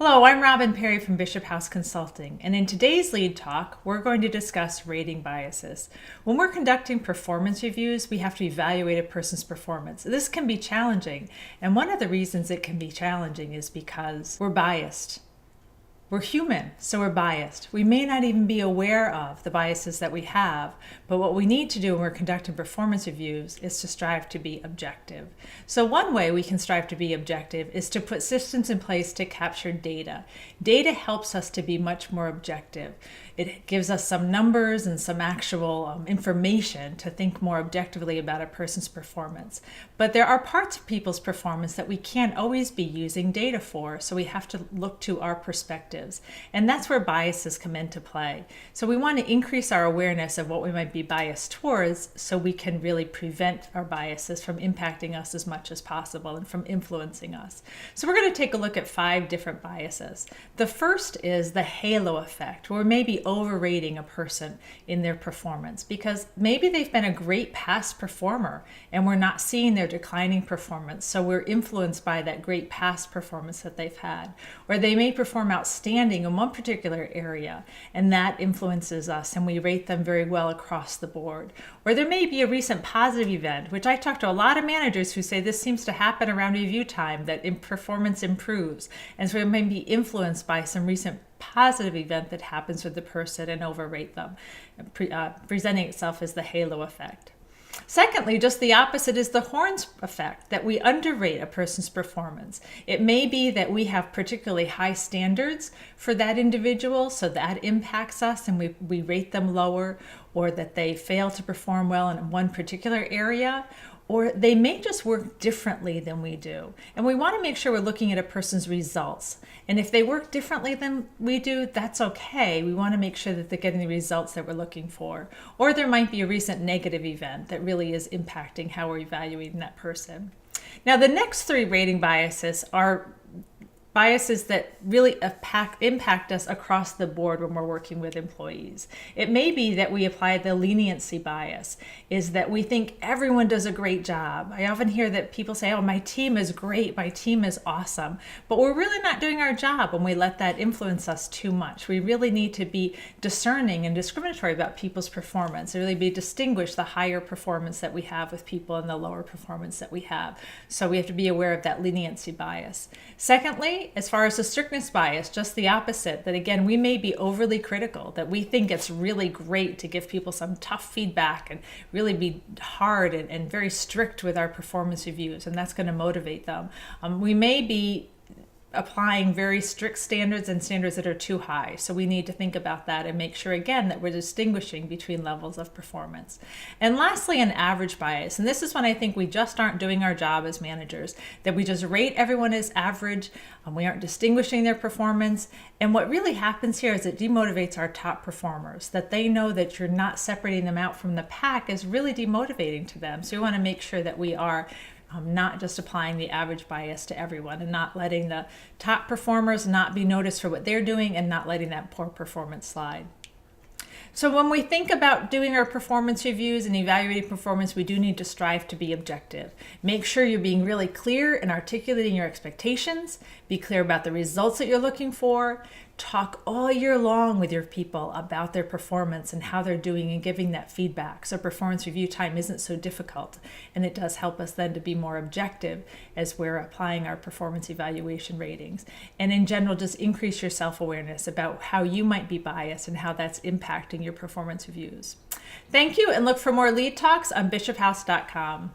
Hello, I'm Robin Perry from Bishop House Consulting, and in today's lead talk, we're going to discuss rating biases. When we're conducting performance reviews, we have to evaluate a person's performance. This can be challenging, and one of the reasons it can be challenging is because we're biased. We're human, so we're biased. We may not even be aware of the biases that we have, but what we need to do when we're conducting performance reviews is to strive to be objective. So one way we can strive to be objective is to put systems in place to capture data. Data helps us to be much more objective. It gives us some numbers and some actual information to think more objectively about a person's performance. But there are parts of people's performance that we can't always be using data for, so we have to look to our perspectives. And that's where biases come into play. So we want to increase our awareness of what we might be biased towards so we can really prevent our biases from impacting us as much as possible and from influencing us. So we're going to take a look at 5 different biases. The first is the halo effect, where maybe overrating a person in their performance because maybe they've been a great past performer and we're not seeing their declining performance, so we're influenced by that great past performance that they've had. Or they may perform outstanding in one particular area and that influences us and we rate them very well across the board. Or there may be a recent positive event, which I talk to a lot of managers who say this seems to happen around review time, that performance improves, and so it may be influenced by some recent positive event that happens with the person and overrate them, presenting itself as the halo effect. Secondly, just the opposite is the horns effect, that we underrate a person's performance. It may be that we have particularly high standards for that individual, so that impacts us and we rate them lower, or that they fail to perform well in one particular area, or they may just work differently than we do. And we want to make sure we're looking at a person's results. And if they work differently than we do, that's okay. We want to make sure that they're getting the results that we're looking for. Or there might be a recent negative event that really is impacting how we're evaluating that person. Now, the next 3 rating biases are biases that really impact us across the board when we're working with employees. It may be that we apply the leniency bias, is that we think everyone does a great job. I often hear that people say, oh, my team is great, my team is awesome, but we're really not doing our job when we let that influence us too much. We really need to be discerning and discriminatory about people's performance, and really distinguish the higher performance that we have with people and the lower performance that we have. So we have to be aware of that leniency bias. Secondly, as far as the strictness bias, just the opposite, that again, we may be overly critical, that we think it's really great to give people some tough feedback and really be hard and very strict with our performance reviews, and that's going to motivate them. We may be applying very strict standards and standards that are too high. So we need to think about that and make sure, again, that we're distinguishing between levels of performance. And lastly, an average bias. And this is when I think we just aren't doing our job as managers, that we just rate everyone as average, we aren't distinguishing their performance. And what really happens here is it demotivates our top performers, that they know that you're not separating them out from the pack is really demotivating to them. So we want to make sure that we are not just applying the average bias to everyone and not letting the top performers not be noticed for what they're doing and not letting that poor performance slide. So when we think about doing our performance reviews and evaluating performance, we do need to strive to be objective. Make sure you're being really clear and articulating your expectations. Be clear about the results that you're looking for. Talk all year long with your people about their performance and how they're doing and giving that feedback. So performance review time isn't so difficult, and it does help us then to be more objective as we're applying our performance evaluation ratings. And in general, just increase your self-awareness about how you might be biased and how that's impacting your performance reviews. Thank you, and look for more lead talks on bishophouse.com.